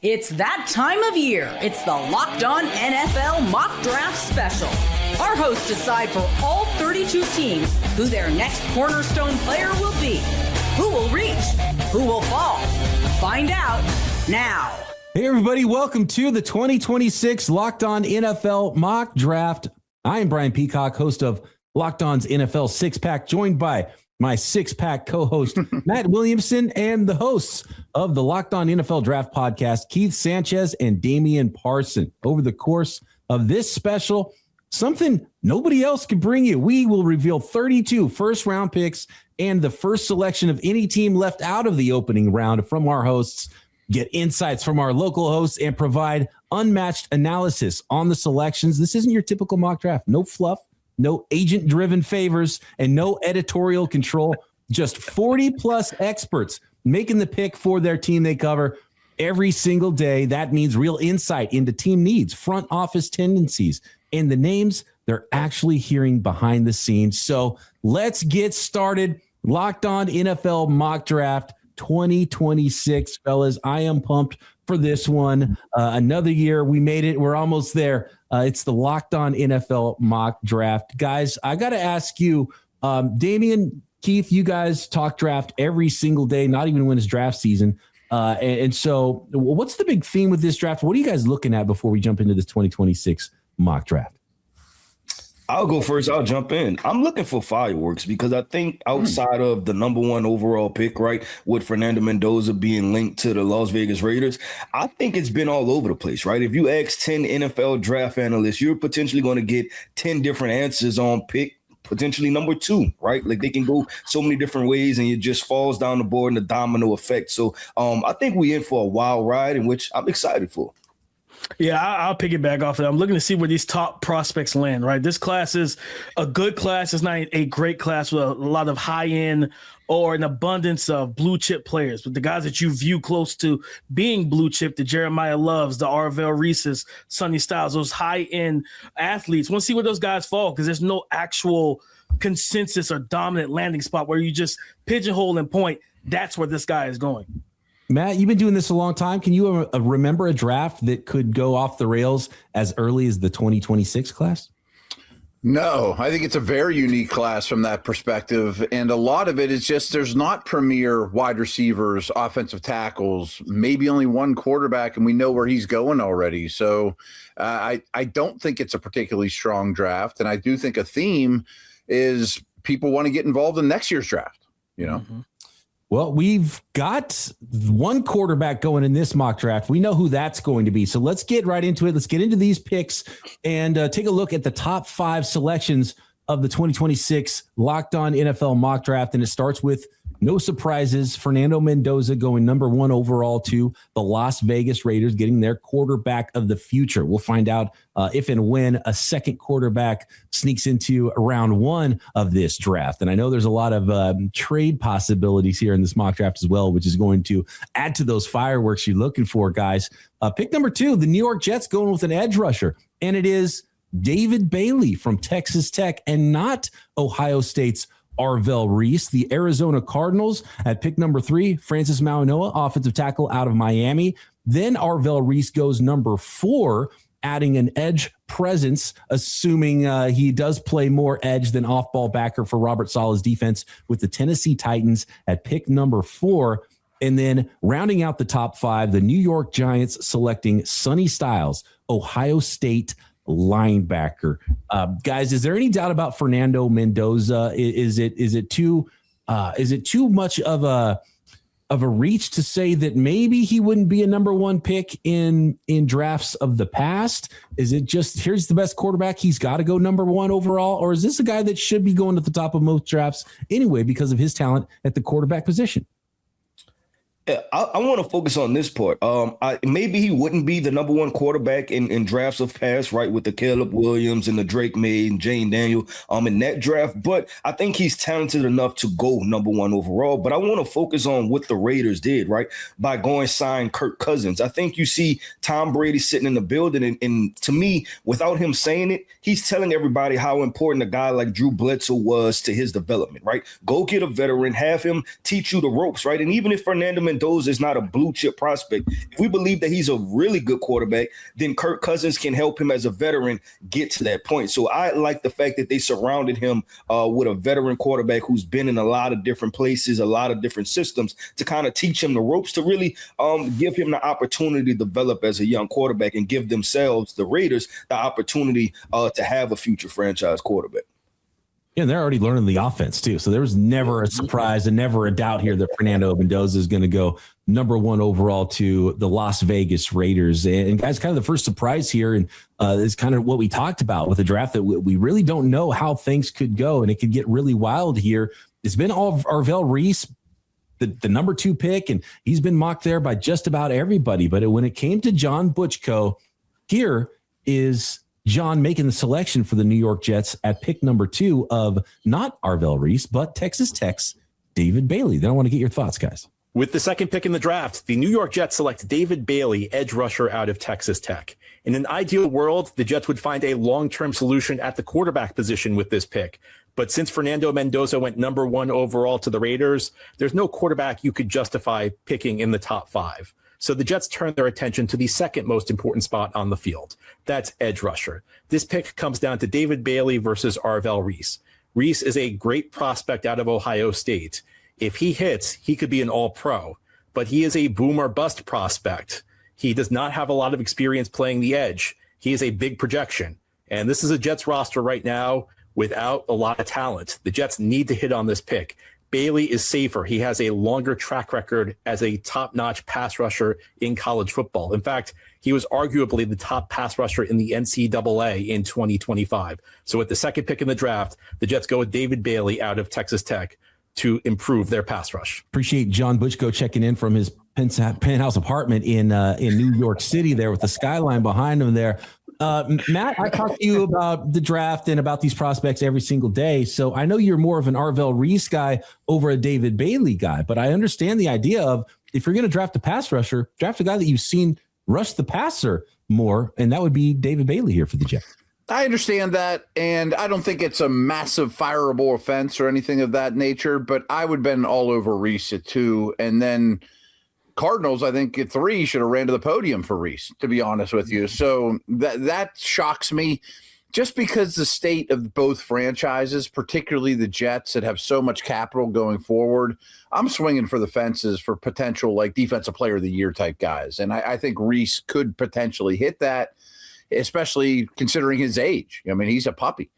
It's that time of year. It's the Locked On NFL Mock Draft Special. Our hosts decide for all 32 teams who their next cornerstone player will be. Who will reach? Who will fall? Find out now. Hey, everybody. Welcome to the 2026 Locked On NFL Mock Draft. I am Brian Peacock, host of Locked On's NFL Six Pack, joined by my six-pack co-host, Matt Williamson, and the hosts of the Locked On NFL Draft Podcast, Keith Sanchez and Damian Parson. Over the course of this special, something nobody else can bring you, we will reveal 32 first-round picks and the first selection of any team left out of the opening round from our hosts, get insights from our local hosts, and provide unmatched analysis on the selections. This isn't your typical mock draft. No fluff. No agent-driven favors, and no editorial control. Just 40-plus experts making the pick for their team they cover every single day. That means real insight into team needs, front office tendencies, and the names they're actually hearing behind the scenes. So let's get started. Locked On NFL Mock Draft 2026, fellas. I am pumped for this one. Another year. We made it. We're almost there. It's the Locked On NFL Mock Draft. Guys, I got to ask you, Damian, Keith, you guys talk draft every single day, not even when it's draft season. And so what's the big theme with this draft? What are you guys looking at before we jump into this 2026 mock draft? I'll go first. I'll jump in. I'm looking for fireworks because I think outside of the number one overall pick, right, with Fernando Mendoza being linked to the Las Vegas Raiders, I think it's been all over the place, right? If you ask 10 NFL draft analysts, you're potentially going to get 10 different answers on pick, potentially number 2, right? Like they can go so many different ways and it just falls down the board in the domino effect. So I think we're in for a wild ride, in which I'm excited for. Yeah, I'll piggyback off of that. I'm looking to see where these top prospects land, right? This class is a good class. It's not a great class with a lot of high-end or an abundance of blue-chip players. But the guys that you view close to being blue-chip, the Jeremiah Loves, the Arvell Reeses, Sonny Styles, those high-end athletes, want to see where those guys fall because there's no actual consensus or dominant landing spot where you just pigeonhole and point. That's where this guy is going. Matt, you've been doing this a long time. Can you remember a draft that could go off the rails as early as the 2026 class? No, I think it's a very unique class from that perspective. And a lot of it is just there's not premier wide receivers, offensive tackles, maybe only one quarterback, and we know where he's going already. So I don't think it's a particularly strong draft. And I do think a theme is people want to get involved in next year's draft, you know? Mm-hmm. Well, we've got one quarterback going in this mock draft. We know who that's going to be. So let's get right into it. Let's get into these picks and take a look at the top 5 selections of the 2026 Locked On NFL Mock Draft. And it starts with no surprises. Fernando Mendoza going number 1 overall to the Las Vegas Raiders, getting their quarterback of the future. We'll find out if and when a second quarterback sneaks into round 1 of this draft. And I know there's a lot of trade possibilities here in this mock draft as well, which is going to add to those fireworks you're looking for, guys. Pick number 2, the New York Jets going with an edge rusher. And it is David Bailey from Texas Tech and not Ohio State's Arvell Reese. The Arizona Cardinals at pick number 3, Francis Mauigoa, offensive tackle out of Miami. Then Arvell Reese goes number 4, adding an edge presence, assuming he does play more edge than off-ball backer for Robert Saleh's defense with the Tennessee Titans at pick number 4. And then rounding out the top 5, the New York Giants selecting Sonny Styles, Ohio State linebacker. Guys, is there any doubt about Fernando Mendoza? Is it too much of a reach to say that maybe he wouldn't be a number 1 pick in drafts of the past? Is it just here's the best quarterback, he's got to go number 1 overall, or is this a guy that should be going to the top of most drafts anyway because of his talent at the quarterback position? Yeah, I want to focus on this part. Maybe he wouldn't be the number 1 quarterback in drafts of past, right, with the Caleb Williams and the Drake May and Jane Daniel in that draft. But I think he's talented enough to go number 1 overall. But I want to focus on what the Raiders did, right, by going sign Kirk Cousins. I think you see Tom Brady sitting in the building. And to me, without him saying it, he's telling everybody how important a guy like Drew Bledsoe was to his development, right? Go get a veteran, have him teach you the ropes, right? And even if Fernando Mendoza is not a blue chip prospect. If we believe that he's a really good quarterback, then Kirk Cousins can help him as a veteran get to that point. So I like the fact that they surrounded him with a veteran quarterback who's been in a lot of different places, a lot of different systems, to kind of teach him the ropes, to really give him the opportunity to develop as a young quarterback and give themselves, the Raiders, the opportunity to have a future franchise quarterback. Yeah, and they're already learning the offense too. So there was never a surprise and never a doubt here that Fernando Mendoza is going to go number 1 overall to the Las Vegas Raiders. And guys, kind of the first surprise here, and is kind of what we talked about with the draft, that we really don't know how things could go, and it could get really wild here. It's been all Arvell Reese, the number 2 pick, and he's been mocked there by just about everybody. But when it came to John Butchko, here is John making the selection for the New York Jets at pick number 2 of not Arvell Reese, but Texas Tech's David Bailey. Then I want to get your thoughts, guys. With the second pick in the draft, the New York Jets select David Bailey, edge rusher out of Texas Tech. In an ideal world, the Jets would find a long-term solution at the quarterback position with this pick. But since Fernando Mendoza went number 1 overall to the Raiders, there's no quarterback you could justify picking in the top 5. So the Jets turn their attention to the second most important spot on the field. That's edge rusher. This pick comes down to David Bailey versus Arvell Reese. Reese is a great prospect out of Ohio State. If he hits, he could be an all-pro, but he is a boom or bust prospect. He does not have a lot of experience playing the edge. He is a big projection. And this is a Jets roster right now without a lot of talent. The Jets need to hit on this pick. Bailey is safer. He has a longer track record as a top-notch pass rusher in college football. In fact, he was arguably the top pass rusher in the NCAA in 2025. So with the second pick in the draft, the Jets go with David Bailey out of Texas Tech to improve their pass rush. Appreciate John Butchko checking in from his penthouse apartment in New York City there with the skyline behind him there. Matt, I talk to you about the draft and about these prospects every single day. So I know you're more of an Arvell Reese guy over a David Bailey guy, but I understand the idea of, if you're going to draft a pass rusher, draft a guy that you've seen rush the passer more, and that would be David Bailey here for the Jets. I understand that, and I don't think it's a massive fireable offense or anything of that nature, but I would have been all over Reese at 2, and then Cardinals, I think at 3, should have ran to the podium for Reese, to be honest with you. So that shocks me, just because the state of both franchises, particularly the Jets that have so much capital going forward, I'm swinging for the fences for potential like defensive player of the year type guys. And I think Reese could potentially hit that, especially considering his age. I mean, he's a puppy.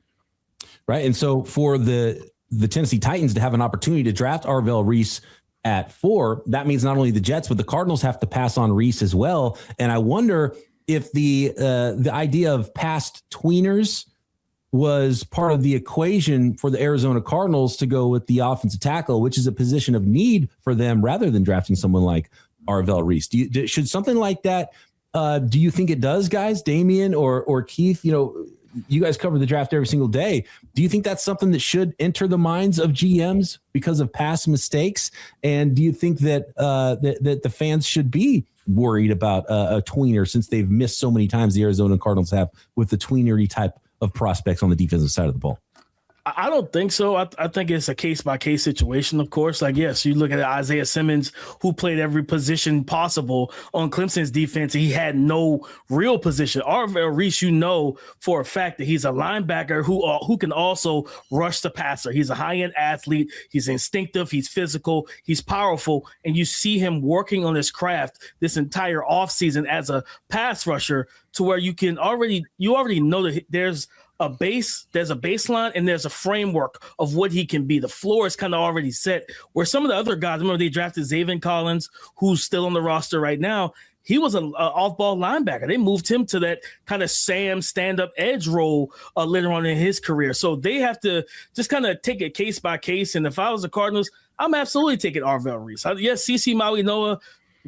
Right. And so for the Tennessee Titans to have an opportunity to draft Arvell Reese at 4, that means not only the Jets, but the Cardinals have to pass on Reese as well. And I wonder if the idea of past tweeners was part of the equation for the Arizona Cardinals to go with the offensive tackle, which is a position of need for them rather than drafting someone like Arvell Reese. Should something like that, do you think it does, guys? Damian or Keith, you guys cover the draft every single day. Do you think that's something that should enter the minds of GMs because of past mistakes? And do you think that that the fans should be worried about a tweener, since they've missed so many times, the Arizona Cardinals have, with the tweenery type of prospects on the defensive side of the ball? I don't think so. I think it's a case-by-case situation, of course. Like, yes, you look at Isaiah Simmons, who played every position possible on Clemson's defense. He had no real position. Arvell Reese, for a fact that he's a linebacker who can also rush the passer. He's a high-end athlete. He's instinctive. He's physical. He's powerful. And you see him working on his craft this entire offseason as a pass rusher, to where you already know that there's a baseline and there's a framework of what he can be. The floor is kind of already set, where some of the other guys, remember they drafted Zaven Collins, who's still on the roster right now. He was an off-ball linebacker. They moved him to that kind of Sam stand-up edge role later on in his career. So they have to just kind of take it case by case. And if I was the Cardinals, I'm absolutely taking Arvell Reese. Yes, CeCe Maui Noah,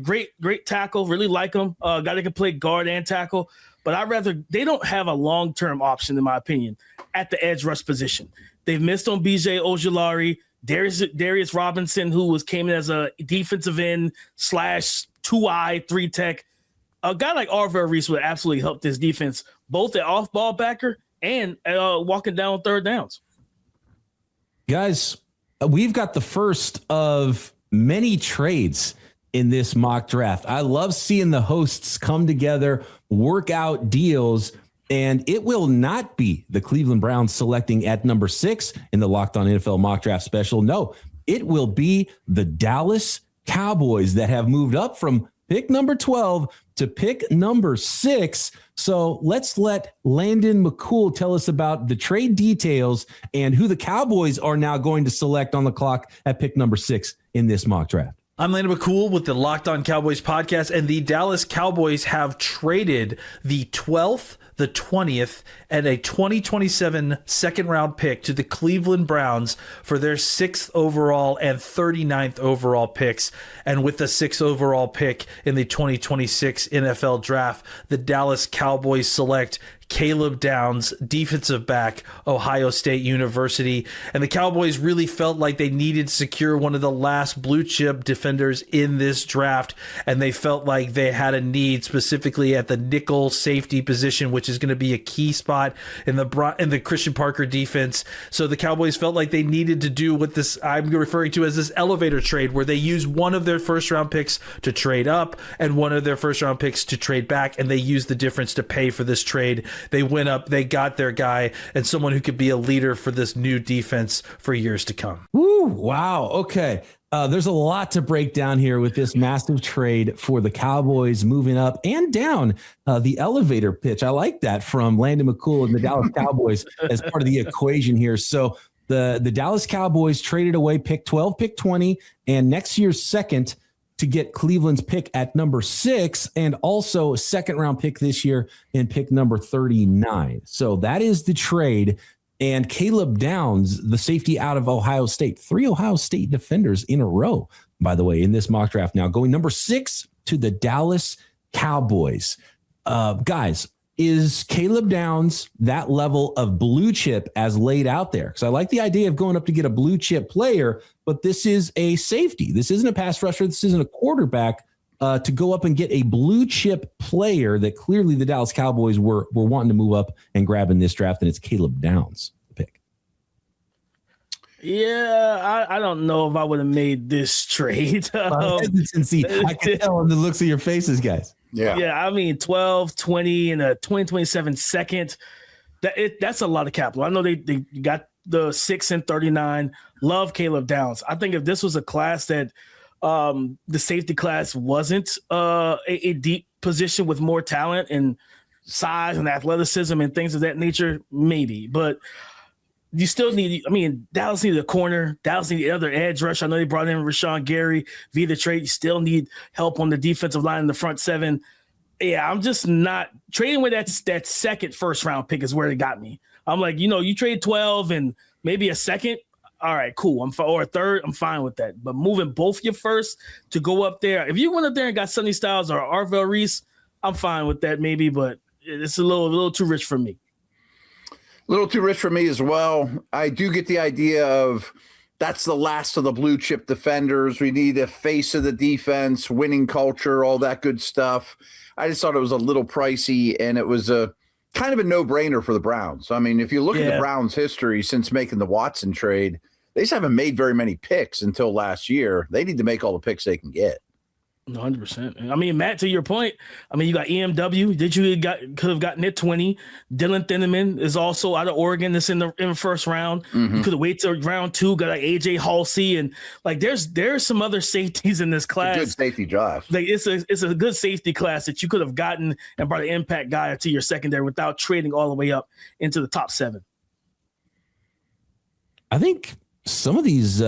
great tackle, really like him. Guy that can play guard and tackle. But they don't have a long-term option, in my opinion, at the edge rush position. They've missed on BJ Ojulari, Darius Robinson, who came in as a defensive end / 2-eye 3-tech. A guy like Arvell Reese would absolutely help this defense, both at off-ball backer and walking down third downs. Guys, we've got the first of many trades in this mock draft. I love seeing the hosts come together, work out deals, and it will not be the Cleveland Browns selecting at number 6 in the Locked On NFL mock draft special. No, it will be the Dallas Cowboys that have moved up from pick number 12 to pick number 6. So let's let Landon McCool tell us about the trade details and who the Cowboys are now going to select on the clock at pick number 6 in this mock draft. I'm Landon McCool with the Locked On Cowboys podcast, and the Dallas Cowboys have traded the 12th, the 20th, and a 2027 second-round pick to the Cleveland Browns for their 6th overall and 39th overall picks. And with the 6th overall pick in the 2026 NFL Draft, the Dallas Cowboys select Caleb Downs, defensive back, Ohio State University. And the Cowboys really felt like they needed to secure one of the last blue chip defenders in this draft. And they felt like they had a need specifically at the nickel safety position, which is going to be a key spot in the Christian Parker defense. So the Cowboys felt like they needed to do what this I'm referring to as this elevator trade, where they use one of their first round picks to trade up and one of their first round picks to trade back. And they use the difference to pay for this trade. They went up, they got their guy, and someone who could be a leader for this new defense for years to come. Woo, wow. Okay. There's a lot to break down here with this massive trade for the Cowboys moving up and down the elevator pitch. I like that from Landon McCool and the Dallas Cowboys as part of the equation here. So the Dallas Cowboys traded away pick 12, pick 20, and next year's second to get Cleveland's pick at number 6, and also a second round pick this year in pick number 39. So that is the trade. And Caleb Downs, the safety out of Ohio State, 3 Ohio State defenders in a row, by the way, in this mock draft now, going number 6 to the Dallas Cowboys. Guys, is Caleb Downs that level of blue chip as laid out there? Because I like the idea of going up to get a blue chip player, but this is a safety. This isn't a pass rusher. This isn't a quarterback. To go up and get a blue chip player that clearly the Dallas Cowboys were wanting to move up and grab in this draft, and it's Caleb Downs pick. Yeah, I don't know if I would have made this trade. Hesitancy. I can tell on the looks of your faces, guys. Yeah. I mean, 12, 20, and a 2027 second. That's a lot of capital. I know they got the 6 and 39. Love Caleb Downs. I think if this was a class that the safety class wasn't a deep position with more talent and size and athleticism and things of that nature, maybe. But you still need, Dallas needed a corner. Dallas needed other edge rush. I know they brought in Rashawn Gary via the trade. You still need help on the defensive line in the front 7. Yeah, I'm just not trading with that second first round pick is where it got me. I'm like, you trade 12 and maybe a second. All right, cool. Or a third, I'm fine with that. But moving both your first to go up there, if you went up there and got Sonny Styles or Arvell Reese, I'm fine with that maybe, but it's a little too rich for me. A little too rich for me as well. I do get the idea of that's the last of the blue chip defenders. We need a face of the defense, winning culture, all that good stuff. I just thought it was a little pricey, and it was a kind of a no-brainer for the Browns. I mean, if you look at the Browns' history since making the Watson trade, they just haven't made very many picks until last year. They need to make all the picks they can get. 100%. Matt, to your point, you got EMW. Could have gotten it 20. Dylan Thineman is also out of Oregon. That's in the first round. Mm-hmm. You could have waited till round 2. Got like AJ Halsey and there's some other safeties in this class. Good safety draft. It's a good safety class that you could have gotten and brought an impact guy to your secondary without trading all the way up into the top 7. I think some of these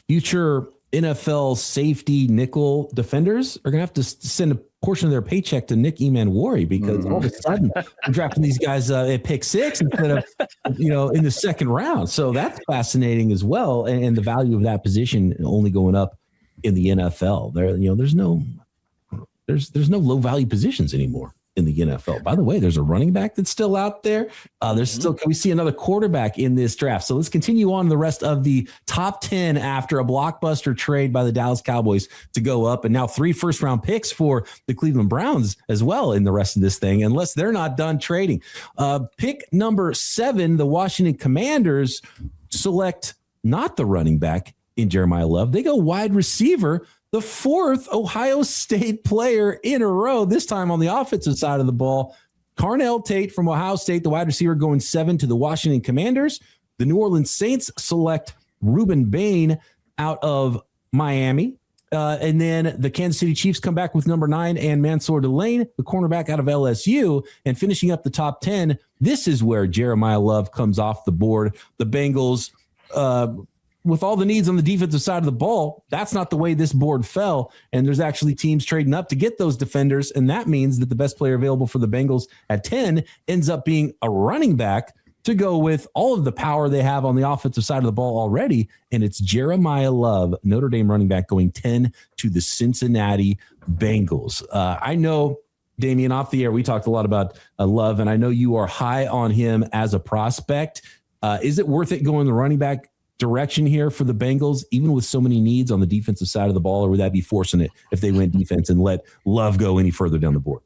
future NFL safety nickel defenders are going to have to send a portion of their paycheck to Nick Emanwari because all of a sudden we're drafting these guys at pick 6 instead of, in the second round. So that's fascinating as well. And the value of that position only going up in the NFL. There's no low value positions anymore in the NFL. By the way, there's a running back that's still out there. Can we see another quarterback in this draft? So let's continue on the rest of the top 10 after a blockbuster trade by the Dallas Cowboys to go up. And now 3 first round picks for the Cleveland Browns as well in the rest of this thing, unless they're not done trading. Pick number 7, the Washington Commanders select not the running back in Jeremiah Love. They go wide receiver. the fourth Ohio State player in a row, this time on the offensive side of the ball. Carnell Tate from Ohio State, the wide receiver, going 7 to the Washington Commanders. The New Orleans Saints select Ruben Bain out of Miami. And then the Kansas City Chiefs come back with number 9 and Mansour Delane, the cornerback out of LSU. And finishing up the top 10, this is where Jeremiah Love comes off the board. The Bengals, with all the needs on the defensive side of the ball, that's not the way this board fell. And there's actually teams trading up to get those defenders. And that means that the best player available for the Bengals at 10 ends up being a running back to go with all of the power they have on the offensive side of the ball already. And it's Jeremiah Love, Notre Dame running back, going 10 to the Cincinnati Bengals. I know, Damian, off the air, we talked a lot about Love, and I know you are high on him as a prospect. Is it worth it going the running back direction here for the Bengals, even with so many needs on the defensive side of the ball, or would that be forcing it if they went defense and let Love go any further down the board?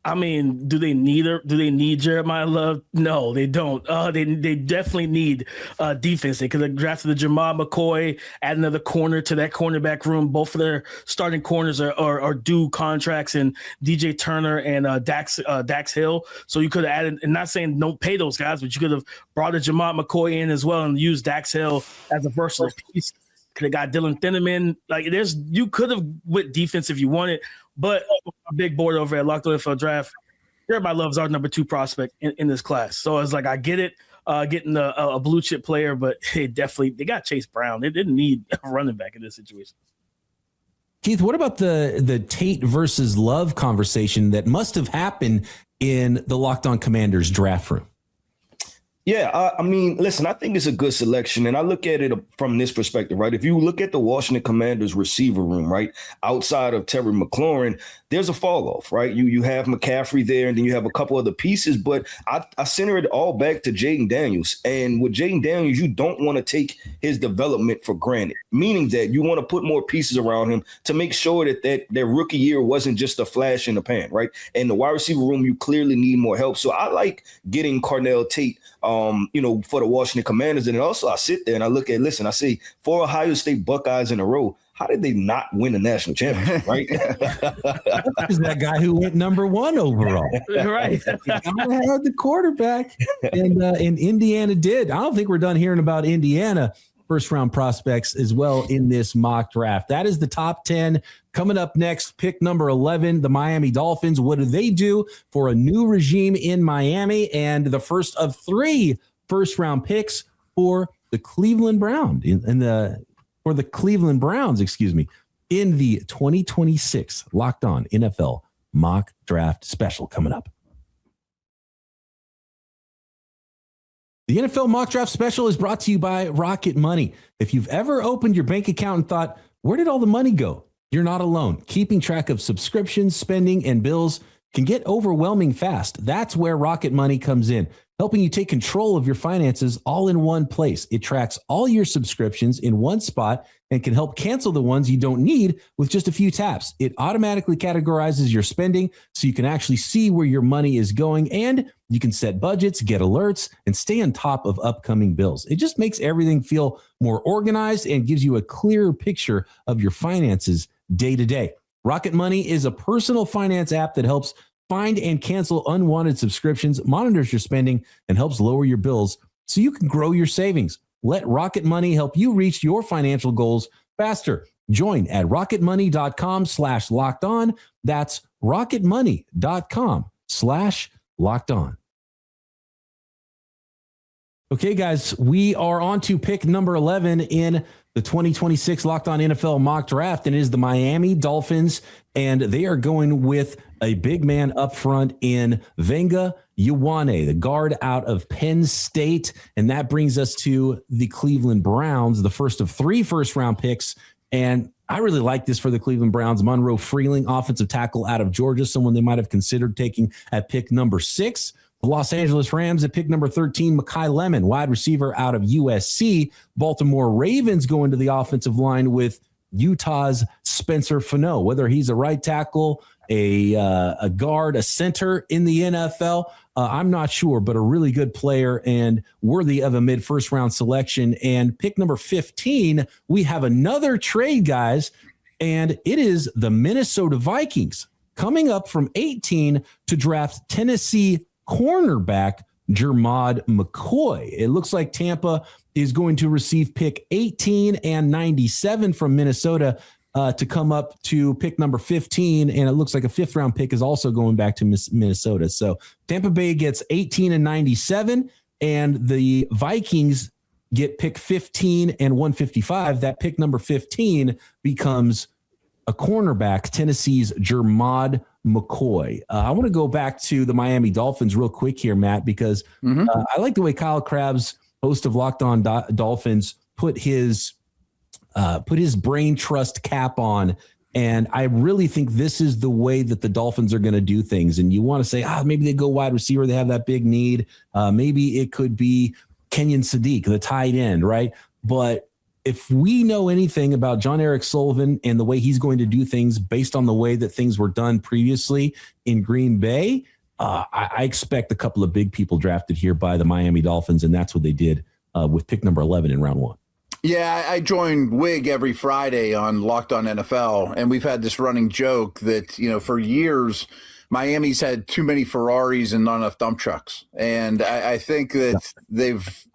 I mean, do they need Jeremiah Love? No, they don't. They definitely need defense. They could have drafted the Jamal McCoy, add another corner to that cornerback room. Both of their starting corners are due contracts, and DJ Turner and Dax Hill. So you could have added, and not saying don't pay those guys, but you could have brought a Jamal McCoy in as well and used Dax Hill as a versatile piece. Could have got Dylan Thineman. You could have went defense if you wanted. But a big board over at Locked On NFL Draft, Jeremiah Love is our number 2 prospect in this class. So it's like, I get it, getting a blue chip player, but they got Chase Brown. They didn't need a running back in this situation. Keith, what about the Tate versus Love conversation that must have happened in the Locked On Commanders draft room? Yeah, I mean, listen, I think it's a good selection, and I look at it from this perspective, right? If you look at the Washington Commanders receiver room, right, outside of Terry McLaurin, there's a fall off, right? You have McCaffrey there, and then you have a couple other pieces, but I center it all back to Jaden Daniels. And with Jaden Daniels, you don't want to take his development for granted, meaning that you want to put more pieces around him to make sure that their rookie year wasn't just a flash in the pan, right? And the wide receiver room, you clearly need more help. So I like getting Carnell Tate, for the Washington Commanders. And also I sit there and I look at, I see 4 Ohio State Buckeyes in a row. How did they not win a national championship, right? Is that guy who went number 1 overall. Right. I had the quarterback, and Indiana did. I don't think we're done hearing about Indiana first-round prospects as well in this mock draft. That is the top 10. Coming up next, pick number 11, the Miami Dolphins. What do they do for a new regime in Miami? And the first of 3 first-round picks for the Cleveland Browns in the 2026 Locked On NFL mock draft special coming up. The NFL mock draft special is brought to you by Rocket Money. If you've ever opened your bank account and thought, where did all the money go? You're not alone. Keeping track of subscriptions, spending, and bills can get overwhelming fast. That's where Rocket Money comes in, helping you take control of your finances all in one place. It tracks all your subscriptions in one spot and can help cancel the ones you don't need with just a few taps. It automatically categorizes your spending so you can actually see where your money is going, and you can set budgets, get alerts, and stay on top of upcoming bills. It just makes everything feel more organized and gives you a clearer picture of your finances day to day. Rocket Money is a personal finance app that helps find and cancel unwanted subscriptions, monitors your spending, and helps lower your bills so you can grow your savings. Let Rocket Money help you reach your financial goals faster. Join at rocketmoney.com/lockedon. That's rocketmoney.com/lockedon. Okay, guys, we are on to pick number 11 in the 2026 Locked On NFL mock draft, and it is the Miami Dolphins, and they are going with a big man up front in Venga Ioane, the guard out of Penn State, and that brings us to the Cleveland Browns, the first of 3 first-round picks, and I really like this for the Cleveland Browns. Monroe Freeling, offensive tackle out of Georgia, someone they might have considered taking at pick number 6. The Los Angeles Rams at pick number 13, Mekhi Lemon, wide receiver out of USC. Baltimore Ravens going to the offensive line with Utah's Spencer Fano, whether he's a right tackle, a guard, a center in the NFL. I'm not sure, but a really good player and worthy of a mid-first round selection. And pick number 15, we have another trade, guys. and it is the Minnesota Vikings coming up from 18 to draft Tennessee cornerback Jermod McCoy. It looks like Tampa is going to receive pick 18 and 97 from Minnesota to come up to pick number 15. And it looks like a 5th round pick is also going back to Minnesota. So Tampa Bay gets 18 and 97, and the Vikings get pick 15 and 155. That pick number 15 becomes a cornerback, Tennessee's Jermod McCoy. I want to go back to the Miami Dolphins real quick here, Matt, because I like the way Kyle Krabs, host of Locked On Dolphins, put his brain trust cap on. And I really think this is the way that the Dolphins are going to do things. And you want to say, maybe they go wide receiver. They have that big need. Maybe it could be Kenyon Sadiq, the tight end, right? But if we know anything about John Eric Sullivan and the way he's going to do things based on the way that things were done previously in Green Bay, I expect a couple of big people drafted here by the Miami Dolphins, and that's what they did with pick number 11 in round 1. Yeah, I join Wig every Friday on Locked On NFL, and we've had this running joke that, for years, Miami's had too many Ferraris and not enough dump trucks. And I think that they've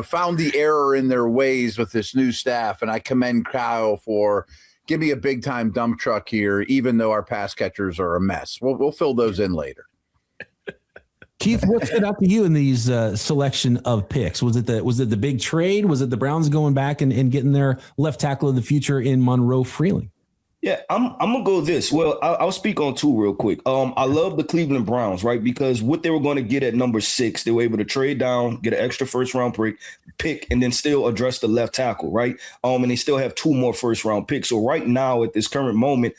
found the error in their ways with this new staff. And I commend Kyle for give me a big time dump truck here, even though our pass catchers are a mess. We'll fill those in later. Keith, what stood out to you in these selection of picks? Was it the big trade? Was it the Browns going back and getting their left tackle of the future in Monroe Freeling? Yeah, I'm gonna go this. Well, I'll speak on 2 real quick. I love the Cleveland Browns, right? Because what they were going to get at number 6, they were able to trade down, get an extra 1st round pick, and then still address the left tackle, right? And they still have 2 more 1st round picks. So right now, at this current moment,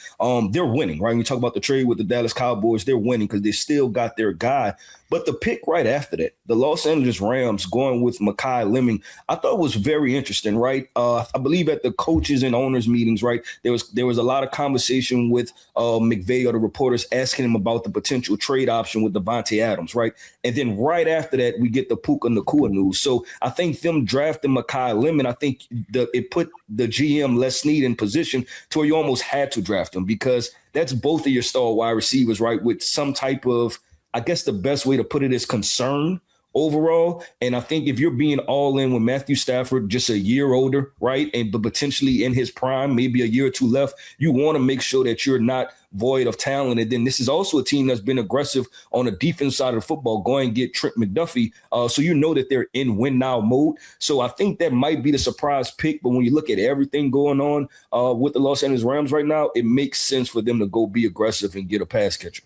they're winning, right? When we talk about the trade with the Dallas Cowboys, they're winning because they still got their guy. But the pick right after that, the Los Angeles Rams going with Mekhi Lemming, I thought was very interesting, right? I believe at the coaches and owners meetings, right, there was a lot of conversation with McVay or the reporters asking him about the potential trade option with Devontae Adams, right? And then right after that, we get the Puka Nacua news. So I think them drafting Mekhi Lemming, I think it put the GM Les Snead in position to where you almost had to draft him because that's both of your star wide receivers, right, with some type of, I guess the best way to put it is concern overall. And I think if you're being all in with Matthew Stafford, just a year older, right, but potentially in his prime, maybe a year or 2 left, you want to make sure that you're not void of talent. And then this is also a team that's been aggressive on the defense side of the football, go and get Trent McDuffie. So you know that they're in win now mode. So I think that might be the surprise pick. But when you look at everything going on with the Los Angeles Rams right now, it makes sense for them to go be aggressive and get a pass catcher.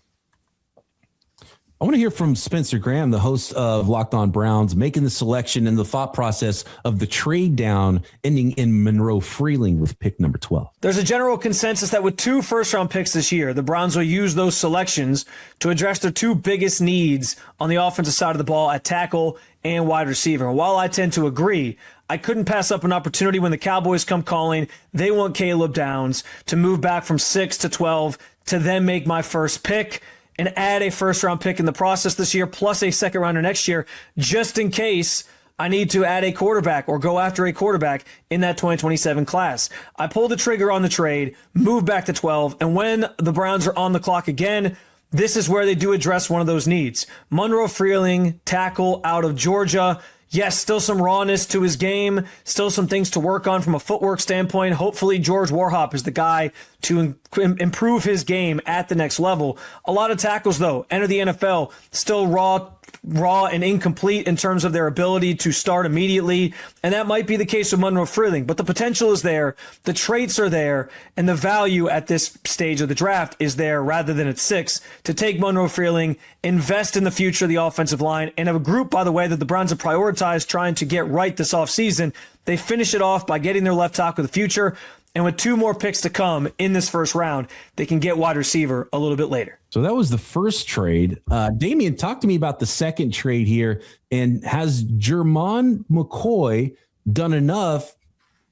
I want to hear from Spencer Graham, the host of Locked On Browns, making the selection and the thought process of the trade down ending in Monroe Freeling with pick number 12. There's a general consensus that with 2 first-round picks this year, the Browns will use those selections to address their 2 biggest needs on the offensive side of the ball at tackle and wide receiver. And while I tend to agree, I couldn't pass up an opportunity when the Cowboys come calling. They want Caleb Downs to move back from 6 to 12 to then make my first pick and add a first-round pick in the process this year, plus a second-rounder next year, just in case I need to add a quarterback or go after a quarterback in that 2027 class. I pulled the trigger on the trade, moved back to 12, and when the Browns are on the clock again, this is where they do address one of those needs. Monroe Freeling, tackle out of Georgia. Yes, still some rawness to his game, still some things to work on from a footwork standpoint. Hopefully, George Warhop is the guy to improve his game at the next level. A lot of tackles, though, enter the NFL still raw and incomplete in terms of their ability to start immediately, and that might be the case with Monroe Freeling, but the potential is there, the traits are there, and the value at this stage of the draft is there rather than at 6 to take Monroe Freeling, invest in the future of the offensive line, and have a group, by the way, that the Browns have prioritized trying to get right this offseason. They finish it off by getting their left tackle of the future, and with 2 more picks to come in this first round, they can get wide receiver a little bit later. So that was the first trade. Damian, talk to me about the second trade here. And has Jermod McCoy done enough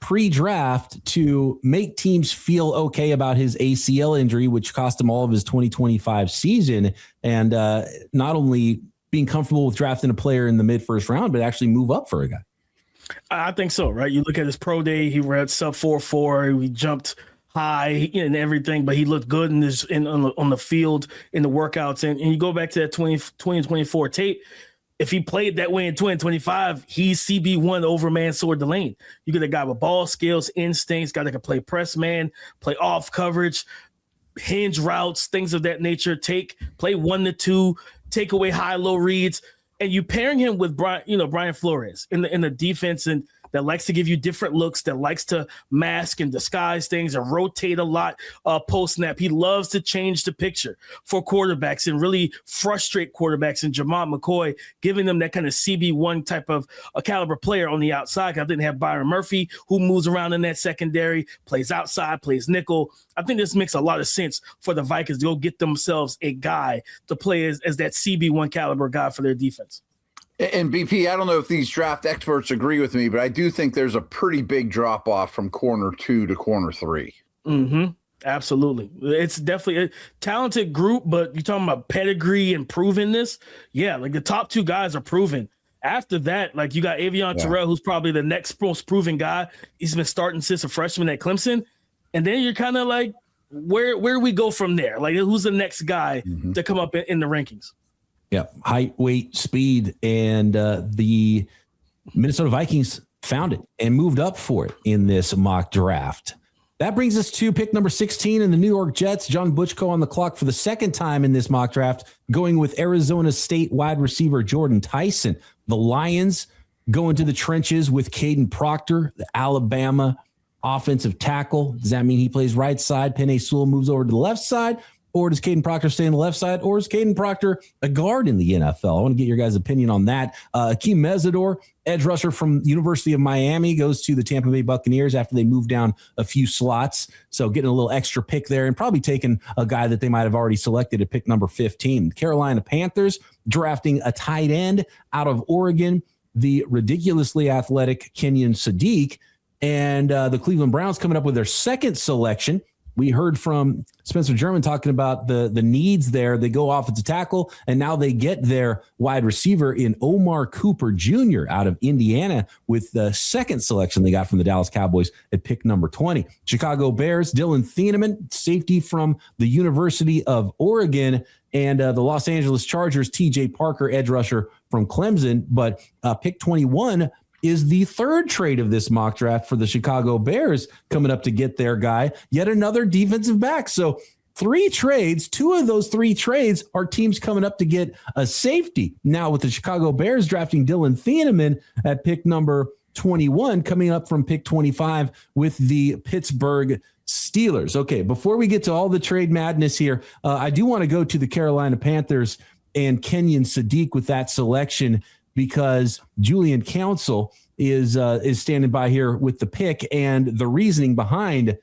pre-draft to make teams feel okay about his ACL injury, which cost him all of his 2025 season, and not only being comfortable with drafting a player in the mid-first round, but actually move up for a guy? I think so, right? You look at his pro day, he read sub 4.4. He jumped high and everything, but he looked good on the field in the workouts. And you go back to that 2024 tape. If he played that way in 2025, he's CB1 over Mansour Delane. You get a guy with ball skills, instincts, guy that can play press man, play off coverage, hinge routes, things of that nature. Play 1-2, take away high-low reads, and you pairing him with Brian Flores in the defense, and that likes to give you different looks, that likes to mask and disguise things and rotate a lot post-snap. He loves to change the picture for quarterbacks and really frustrate quarterbacks, and Jamont McCoy giving them that kind of CB1 type of a caliber player on the outside. I didn't have Byron Murphy, who moves around in that secondary, plays outside, plays nickel. I think this makes a lot of sense for the Vikings to go get themselves a guy to play as that CB1 caliber guy for their defense. And BP, I don't know if these draft experts agree with me, but I do think there's a pretty big drop off from corner 2 to corner 3. Mm-hmm. Absolutely. It's definitely a talented group, but you're talking about pedigree and provenness. Yeah, like the top 2 guys are proven. After that, like you got Avion Terrell, who's probably the next most proven guy. He's been starting since a freshman at Clemson. And then you're kind of like, where do we go from there? Like, who's the next guy to come up in the rankings? Yeah, height, weight, speed, and the Minnesota Vikings found it and moved up for it in this mock draft. That brings us to pick number 16 in the New York Jets. John Butchko on the clock for the second time in this mock draft, going with Arizona State wide receiver Jordan Tyson. The Lions go into the trenches with Caden Proctor, the Alabama offensive tackle. Does that mean he plays right side? Penei Sewell moves over to the left side? Or does Caden Proctor stay on the left side? Or is Caden Proctor a guard in the NFL? I want to get your guys' opinion on that. Akeem Mesidor, edge rusher from University of Miami, goes to the Tampa Bay Buccaneers after they moved down a few slots. So getting a little extra pick there and probably taking a guy that they might have already selected at pick number 15. Carolina Panthers drafting a tight end out of Oregon, the ridiculously athletic Kenyon Sadiq. And the Cleveland Browns coming up with their second selection. We heard from Spencer German talking about the needs there. They go offensive tackle, and now they get their wide receiver in Omar Cooper Jr. out of Indiana with the second selection they got from the Dallas Cowboys at pick number 20. Chicago Bears, Dylan Thieneman, safety from the University of Oregon, and the Los Angeles Chargers, TJ Parker, edge rusher from Clemson. But pick 21 is the third trade of this mock draft for the Chicago Bears, coming up to get their guy, yet another defensive back. So 3 trades, 2 of those 3 trades are teams coming up to get a safety. Now with the Chicago Bears drafting Dylan Thieneman at pick number 21, coming up from pick 25 with the Pittsburgh Steelers. Okay, before we get to all the trade madness here, I do want to go to the Carolina Panthers and Kenyon Sadiq with that selection, because Julian Council is standing by here with the pick and the reasoning behind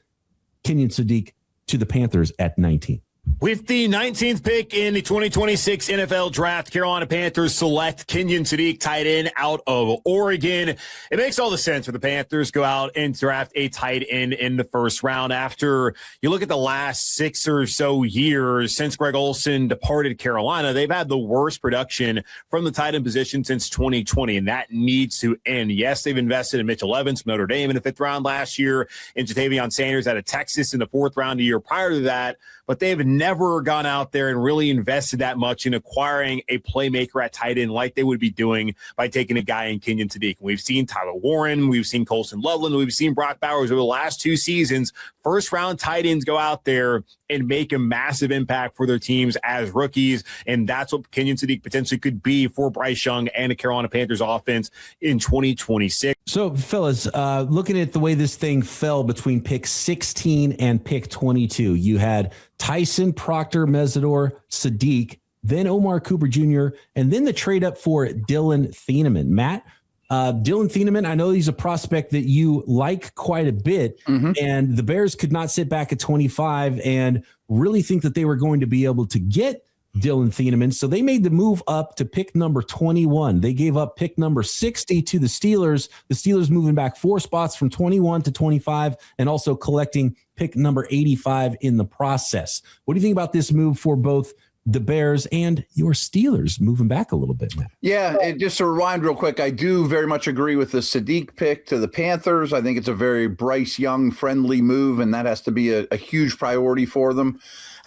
Kenyon Sadiq to the Panthers at 19. With the 19th pick in the 2026 NFL Draft, Carolina Panthers select Kenyon Sadiq, tight end out of Oregon. It makes all the sense for the Panthers go out and draft a tight end in the first round. After you look at the last 6 or so years since Greg Olsen departed Carolina, they've had the worst production from the tight end position since 2020, and that needs to end. Yes, they've invested in Mitchell Evans from Notre Dame in the 5th round last year, and Jatavion Sanders out of Texas in the 4th round a year prior to that, but they've never gone out there and really invested that much in acquiring a playmaker at tight end like they would be doing by taking a guy in Kenyon Sadiq. We've seen Tyler Warren, we've seen Colson Loveland, we've seen Brock Bowers over the last 2 seasons. First-round tight ends go out there and make a massive impact for their teams as rookies, and that's what Kenyon Sadiq potentially could be for Bryce Young and the Carolina Panthers offense in 2026. So, fellas, looking at the way this thing fell between pick 16 and pick 22, you had Tyson, Proctor, Mesidor, Sadiq, then Omar Cooper Jr., and then the trade up for Dylan Thieneman. Matt, Dylan Thieneman, I know he's a prospect that you like quite a bit, and the Bears could not sit back at 25 and really think that they were going to be able to get Dylan Thieneman. So they made the move up to pick number 21. They gave up pick number 60 to the Steelers. The Steelers moving back 4 spots from 21 to 25 and also collecting pick number 85 in the process. What do you think about this move for both the Bears and your Steelers moving back a little bit, Matt. Yeah, and just to rewind real quick, I do very much agree with the Sadiq pick to the Panthers. I think it's a very Bryce Young friendly move, and that has to be a huge priority for them.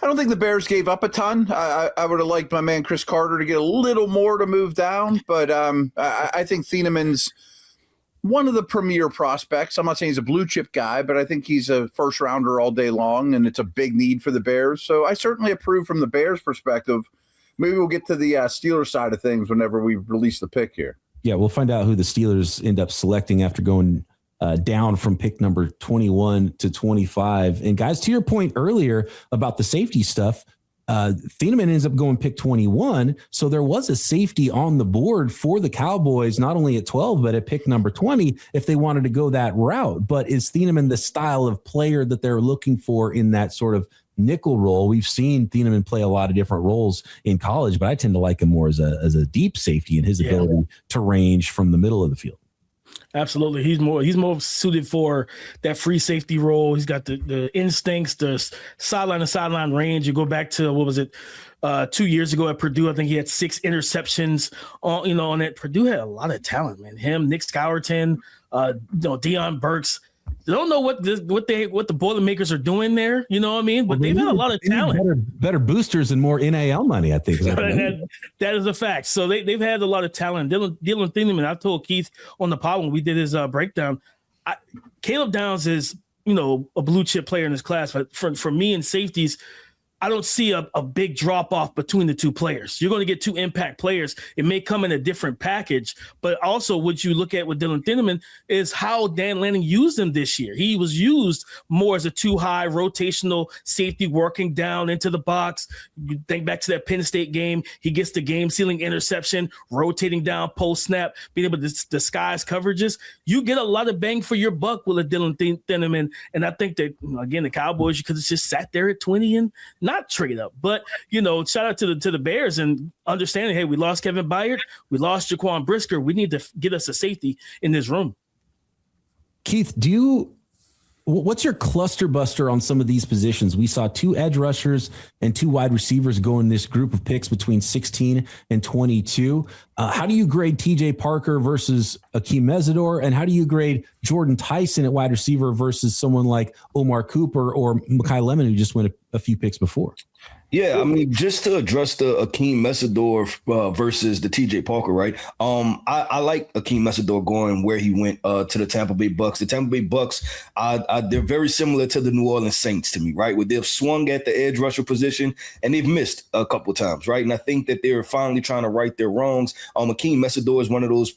I don't think the Bears gave up a ton. I would have liked my man Chris Carter to get a little more to move down, but I think Thieneman's one of the premier prospects. I'm not saying he's a blue chip guy, but I think he's a first rounder all day long, and it's a big need for the Bears. So I certainly approve from the Bears perspective. Maybe we'll get to the Steelers side of things whenever we release the pick here. Yeah, we'll find out who the Steelers end up selecting after going down from pick number 21 to 25. And guys, to your point earlier about the safety stuff, Thieneman ends up going pick 21. So there was a safety on the board for the Cowboys, not only at 12, but at pick number 20, if they wanted to go that route. But is Thieneman the style of player that they're looking for in that sort of nickel role? We've seen Thieneman play a lot of different roles in college, but I tend to like him more as a deep safety and his ability to range from the middle of the field. Absolutely. He's more suited for that free safety role. He's got the instincts, the sideline to sideline range. You go back to, what was it, 2 years ago at Purdue, I think he had 6 interceptions on that. Purdue had a lot of talent, man. Him, Nick Scourton, Deion Burks. They don't know what the Boilermakers are doing there, you know what I mean? But they've had a lot of talent. Better boosters and more NIL money, I think. That is a fact. So they've had a lot of talent. Dylan Thieneman, I told Keith on the pod when we did his breakdown, Caleb Downs is, a blue chip player in this class. But for me in safeties, I don't see a big drop off between the two players. You're going to get 2 impact players. It may come in a different package, but also what you look at with Dylan Thieneman is how Dan Lanning used him this year. He was used more as a 2-high rotational safety working down into the box. You think back to that Penn State game. He gets the game sealing interception, rotating down post snap, being able to disguise coverages. You get a lot of bang for your buck with a Dylan Thieneman. And I think that, again, the Cowboys, you could have just sat there at 20 and not trade up, but shout out to the Bears and understanding, hey, we lost Kevin Byard, we lost Jaquan Brisker, we need to get us a safety in this room. Keith, what's your cluster buster on some of these positions? We saw 2 edge rushers and 2 wide receivers go in this group of picks between 16 and 22. How do you grade TJ Parker versus Akeem Mesidor? And how do you grade Jordan Tyson at wide receiver versus someone like Omar Cooper or Mekhi Lemon, who just went a few picks before? Yeah, I mean, just to address the Akeem Mesidor versus the TJ Parker, right? I like Akeem Mesidor going where he went to the Tampa Bay Bucks. The Tampa Bay Bucks, they're very similar to the New Orleans Saints to me, right? Where they've swung at the edge rusher position and they've missed a couple times, right? And I think that they're finally trying to right their wrongs. Akeem Mesidor is one of those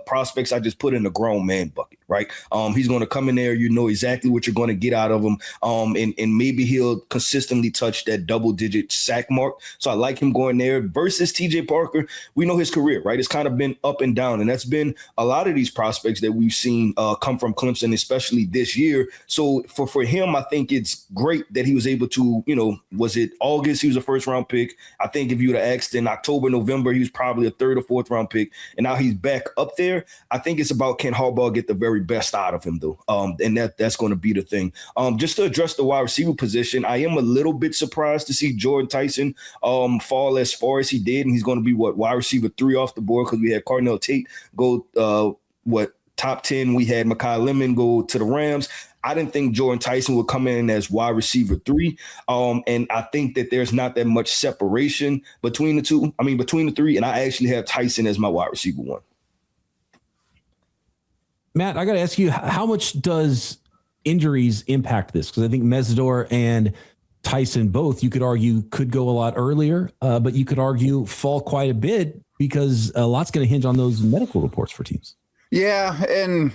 prospects I just put in the grown man bucket, right? He's going to come in there, you know exactly what you're going to get out of him, and maybe he'll consistently touch that double-digit sack mark. So I like him going there versus TJ Parker. We know his career, right? It's kind of been up and down, and that's been a lot of these prospects that we've seen come from Clemson, especially this year. So for him, I think it's great that he was able to, was it August? He was a first-round pick. I think if you would have asked in October, November, he was probably a 3rd or 4th round pick, and now he's back up there. I think it's about, can Harbaugh get the very best out of him, though? And that's going to be the thing. Just to address the wide receiver position, I am a little bit surprised to see Jordan Tyson fall as far as he did, and he's going to be wide receiver 3 off the board, because we had Cardinal Tate go top 10. We had Mekhi Lemon go to the Rams. I didn't think Jordan Tyson would come in as wide receiver 3. And I think that there's not that much separation between the 3. And I actually have Tyson as my wide receiver 1. Matt, I got to ask you, how much does injuries impact this? Because I think Mesidor and Tyson both, you could argue, could go a lot earlier, but you could argue fall quite a bit, because a lot's going to hinge on those medical reports for teams. Yeah, and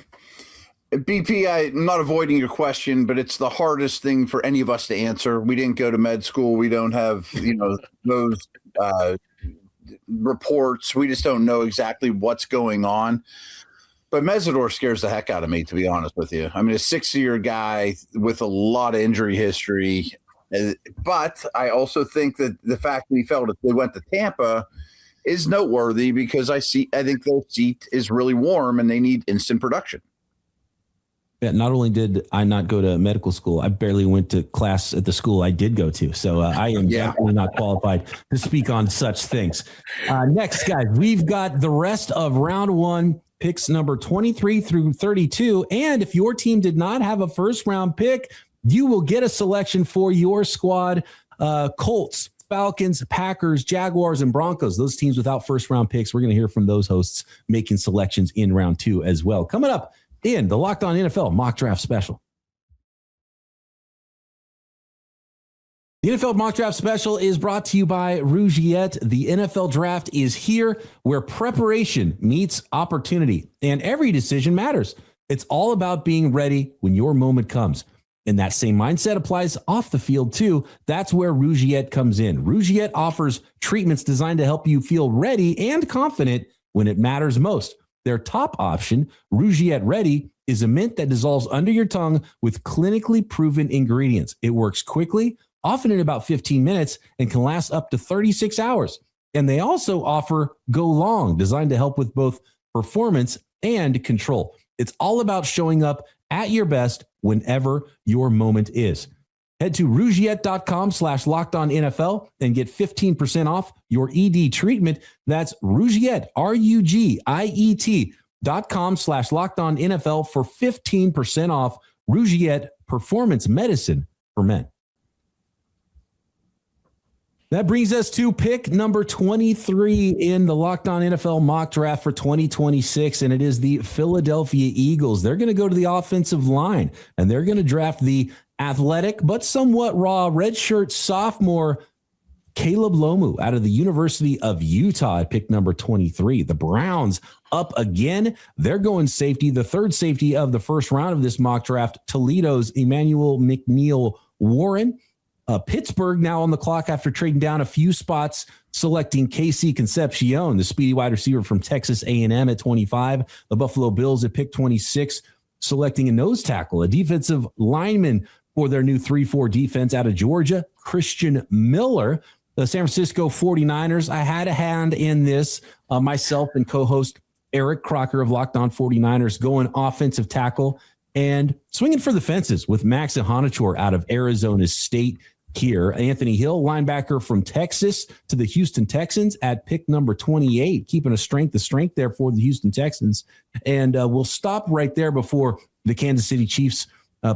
BP, I'm not avoiding your question, but it's the hardest thing for any of us to answer. We didn't go to med school. We don't have, those reports. We just don't know exactly what's going on. But Mesidor scares the heck out of me, to be honest with you. I mean, a 6-year guy with a lot of injury history. But I also think that the fact that he felt that they went to Tampa is noteworthy, because I think their seat is really warm and they need instant production. Yeah, not only did I not go to medical school, I barely went to class at the school I did go to. So I am definitely not qualified to speak on such things. Next, guys, we've got the rest of round one, picks number 23 through 32. And if your team did not have a first round pick, you will get a selection for your squad. Colts, Falcons, Packers, Jaguars, and Broncos. Those teams without first round picks. We're going to hear from those hosts making selections in round two as well. Coming up in the Locked On NFL Mock Draft Special. The NFL Mock Draft Special is brought to you by Rugiet. The NFL Draft is here, where preparation meets opportunity, and every decision matters. It's all about being ready when your moment comes. And that same mindset applies off the field too. That's where Rugiet comes in. Rugiet offers treatments designed to help you feel ready and confident when it matters most. Their top option, Rugiet Ready, is a mint that dissolves under your tongue with clinically proven ingredients. It works quickly, often in about 15 minutes, and can last up to 36 hours. And they also offer Go Long, designed to help with both performance and control. It's all about showing up at your best whenever your moment is. Head to Rugiet.com/LockedOnNFL and get 15% off your ED treatment. That's Rugiet, RUGIET.com/LockedOnNFL for 15% off. Rugiet Performance Medicine for Men. That brings us to pick number 23 in the Locked On NFL mock draft for 2026, and it is the Philadelphia Eagles. They're going to go to the offensive line, and they're going to draft the athletic but somewhat raw redshirt sophomore Caleb Lomu out of the University of Utah at pick number 23. The Browns up again. They're going safety, the third safety of the first round of this mock draft, Toledo's Emmanuel McNeil Warren. Pittsburgh now on the clock after trading down a few spots, selecting KC Concepcion, the speedy wide receiver from Texas A&M at 25. The Buffalo Bills at pick 26, selecting a nose tackle, a defensive lineman for their new 3-4 defense out of Georgia, Christian Miller. The San Francisco 49ers, I had a hand in this, myself and co-host Eric Crocker of Locked On 49ers going offensive tackle and swinging for the fences with Max Ihonachor out of Arizona State here. Anthony Hill, linebacker from Texas to the Houston Texans at pick number 28, keeping a strength there for the Houston Texans. And we'll stop right there before the Kansas City Chiefs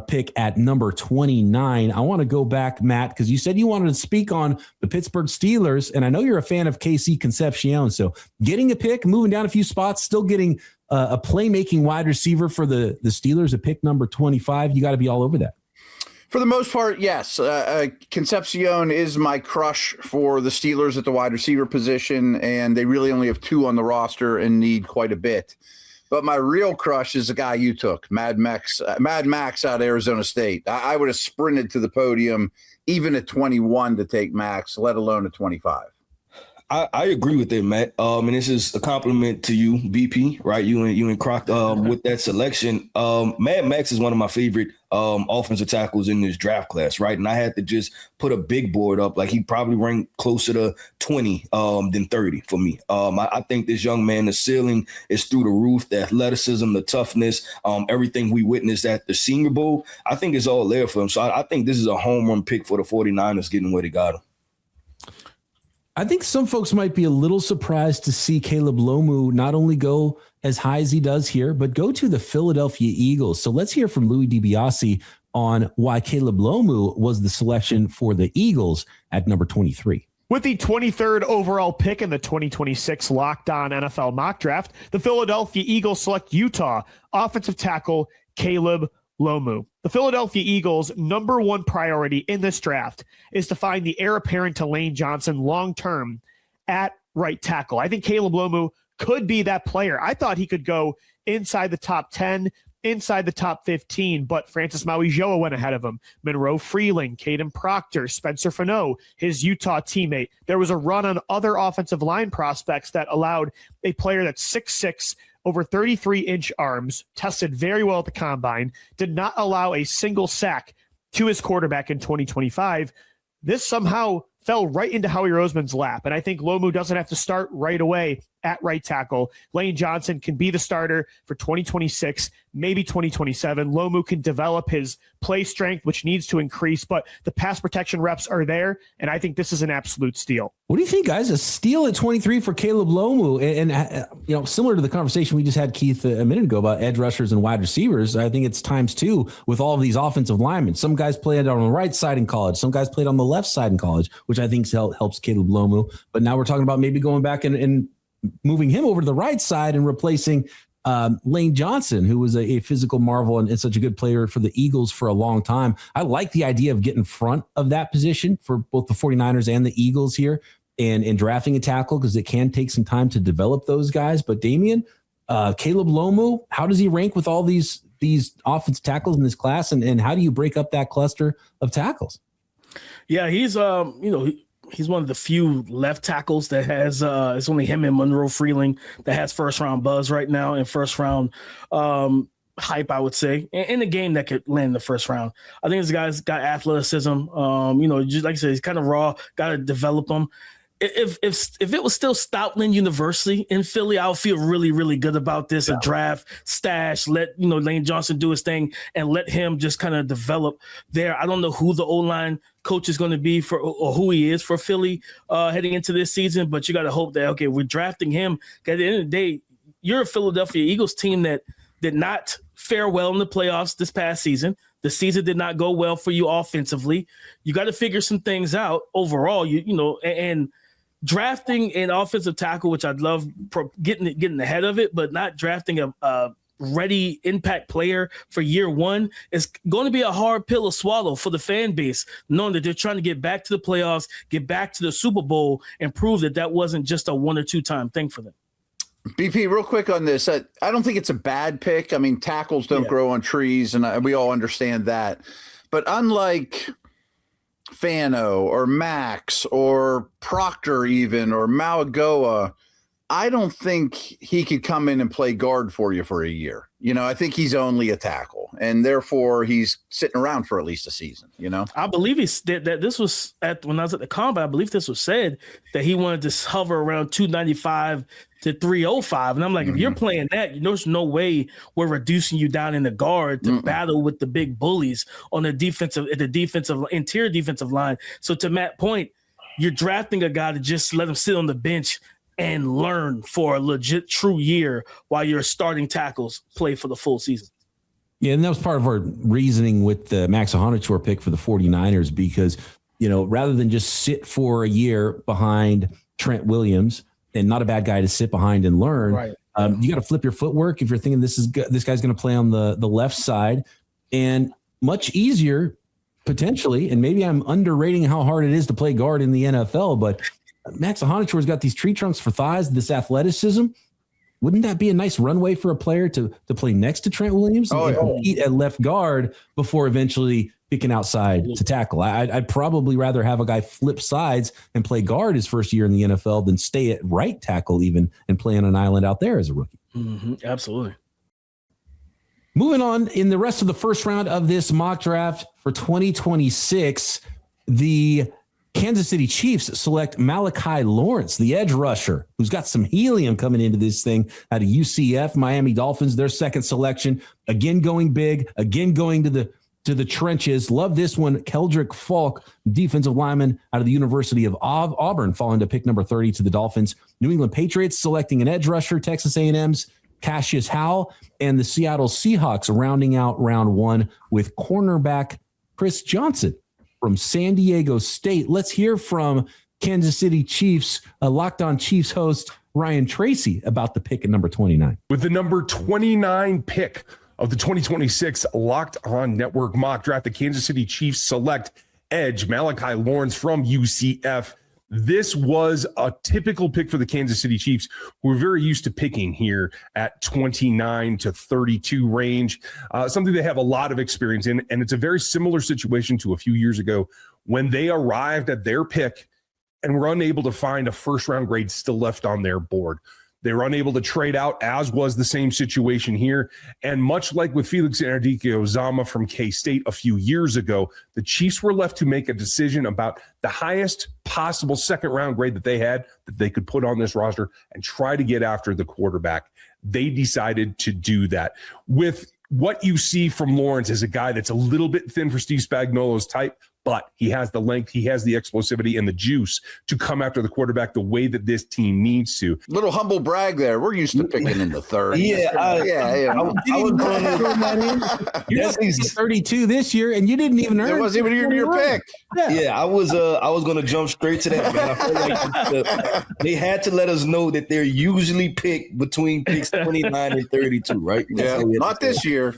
pick at number 29. I want to go back, Matt, because you said you wanted to speak on the Pittsburgh Steelers, and I know you're a fan of KC Concepcion. So getting a pick, moving down a few spots, still getting a playmaking wide receiver for the Steelers at pick number 25. You got to be all over that. For the most part, yes. Concepcion is my crush for the Steelers at the wide receiver position, and they really only have two on the roster and need quite a bit. But my real crush is the guy you took, Mad Max out of Arizona State. I would have sprinted to the podium even at 21 to take Max, let alone at 25. I agree with it, Matt. And this is a compliment to you, BP, right? You and Croc with that selection. Mad Max is one of my favorite offensive tackles in this draft class, right? And I had to just put a big board up. Like, he probably ranked closer to 20 than 30 for me. I think this young man, the ceiling is through the roof. The athleticism, the toughness, everything we witnessed at the Senior Bowl, I think it's all there for him. So I think this is a home run pick for the 49ers getting where they got him. I think some folks might be a little surprised to see Caleb Lomu not only go as high as he does here, but go to the Philadelphia Eagles. So let's hear from Louis DiBiase on why Caleb Lomu was the selection for the Eagles at number 23. With the 23rd overall pick in the 2026 Locked On NFL mock draft, the Philadelphia Eagles select Utah offensive tackle Caleb Lomu. The Philadelphia Eagles' number one priority in this draft is to find the heir apparent to Lane Johnson long-term at right tackle. I think Caleb Lomu could be that player. I thought he could go inside the top 10, inside the top 15, but Francis Maui-Joa went ahead of him. Monroe Freeling, Caden Proctor, Spencer Fano, his Utah teammate. There was a run on other offensive line prospects that allowed a player that's 6'6", over 33-inch arms, tested very well at the combine, did not allow a single sack to his quarterback in 2025. This somehow fell right into Howie Roseman's lap, and I think Lomu doesn't have to start right away at right tackle. Lane Johnson can be the starter for 2026, maybe 2027. Lomu can develop his play strength, which needs to increase, but the pass protection reps are there, and I think this is an absolute steal. What do you think, guys? A steal at 23 for Caleb Lomu. And similar to the conversation we just had, Keith, a minute ago about edge rushers and wide receivers, I think it's times two with all of these offensive linemen. Some guys played on the right side in college. Some guys played on the left side in college, which I think helps Caleb Lomu. But now we're talking about maybe going back and moving him over to the right side and replacing Lane Johnson, who was a physical marvel and such a good player for the Eagles for a long time. I like the idea of getting in front of that position for both the 49ers and the Eagles here and drafting a tackle, because it can take some time to develop those guys. But Damian, Caleb Lomu, how does he rank with all these offensive tackles in this class, and how do you break up that cluster of tackles? Yeah, he's he's one of the few left tackles that has it's only him and Monroe Freeling that has first round buzz right now and first round hype, I would say, in a game that could land in the first round. I think this guy's got athleticism. Just like I said, he's kind of raw, got to develop him. If it was still Stoutland University in Philly, I would feel really, really good about this. Yeah. A draft stash, let Lane Johnson do his thing and let him just kind of develop there. I don't know who the O-line coach is going to be or who he is for Philly heading into this season, but you got to hope that, okay, we're drafting him. At the end of the day, you're a Philadelphia Eagles team that did not fare well in the playoffs this past season. The season did not go well for you offensively. You got to figure some things out overall, and drafting an offensive tackle, which I'd love getting ahead of it, but not drafting a ready impact player for year one is going to be a hard pill to swallow for the fan base, knowing that they're trying to get back to the playoffs, get back to the Super Bowl, and prove that wasn't just a 1 or 2 time thing for them. BP, real quick on this. I don't think it's a bad pick. I mean, tackles don't grow on trees, and we all understand that. But unlike Fano or Max or Proctor even or Malagoa, I don't think he could come in and play guard for you for a year. I think he's only a tackle, and therefore he's sitting around for at least a season. I believe that this was when I was at the combine. I believe this was said that he wanted to hover around 295 to 305, and I'm like, if you're playing that, there's no way we're reducing you down in the guard to battle with the big bullies on the interior defensive line. So to Matt's point, you're drafting a guy to just let him sit on the bench and learn for a legit true year while your starting tackles play for the full season. Yeah, and that was part of our reasoning with the Max Ahanichor pick for the 49ers, because, rather than just sit for a year behind Trent Williams, and not a bad guy to sit behind and learn, right. You got to flip your footwork if you're thinking this guy's going to play on the left side, and much easier potentially, and maybe I'm underrating how hard it is to play guard in the NFL, but Max Ahanichor's got these tree trunks for thighs, this athleticism. Wouldn't that be a nice runway for a player to play next to Trent Williams and compete at left guard before eventually picking outside to tackle? I'd probably rather have a guy flip sides and play guard his first year in the NFL than stay at right tackle even and play on an island out there as a rookie. Mm-hmm, absolutely. Moving on, in the rest of the first round of this mock draft for 2026, the Kansas City Chiefs select Malachi Lawrence, the edge rusher, who's got some helium coming into this thing out of UCF. Miami Dolphins, their second selection, again going big, again going to the trenches. Love this one. Keldrick Falk, defensive lineman out of the University of Auburn, falling to pick number 30 to the Dolphins. New England Patriots selecting an edge rusher, Texas A&M's Cassius Howell, and the Seattle Seahawks rounding out round one with cornerback Chris Johnson from San Diego State. Let's hear from Kansas City Chiefs, Locked On Chiefs host Ryan Tracy about the pick at number 29. With the number 29 pick of the 2026 Locked On Network mock draft, the Kansas City Chiefs select edge Malachi Lawrence from UCF. This was a typical pick for the Kansas City Chiefs, who are very used to picking here at 29 to 32 range, something they have a lot of experience in. And it's a very similar situation to a few years ago when they arrived at their pick and were unable to find a first-round grade still left on their board. They were unable to trade out, as was the same situation here. And much like with Felix Enrique-Ozama from K-State a few years ago, the Chiefs were left to make a decision about the highest possible second-round grade that they had that they could put on this roster and try to get after the quarterback. They decided to do that. With what you see from Lawrence as a guy that's a little bit thin for Steve Spagnuolo's type, but he has the length, he has the explosivity and the juice to come after the quarterback the way that this team needs to. Little humble brag there. We're used to picking in the third. I was going to. You're 32 this year, and you didn't even earn. It wasn't even your pick. Yeah, I was going to jump straight to that, man. I feel like they had to let us know that they're usually picked between picks 29 and 32, right? Yeah, not this year.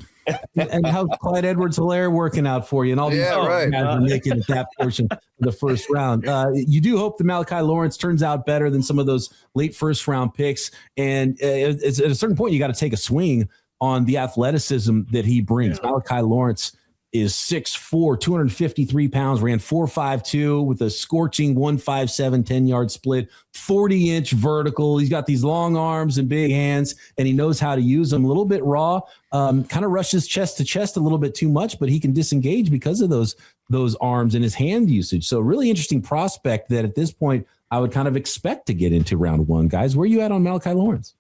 And how's Clyde Edwards-Helaire working out for you? And all these guys are making that portion of the first round. You do hope that Malachi Lawrence turns out better than some of those late first round picks. And it's at a certain point, you got to take a swing on the athleticism that he brings. Yeah. Malachi Lawrence is 6'4", 253 pounds, ran 4.52 with a scorching 1.57 10-yard split, 40-inch vertical. He's got these long arms and big hands, and he knows how to use them. A little bit raw, kind of rushes chest to chest a little bit too much, but he can disengage because of those arms and his hand usage. So really interesting prospect that at this point I would kind of expect to get into round one. Guys, where are you at on Malachi Lawrence?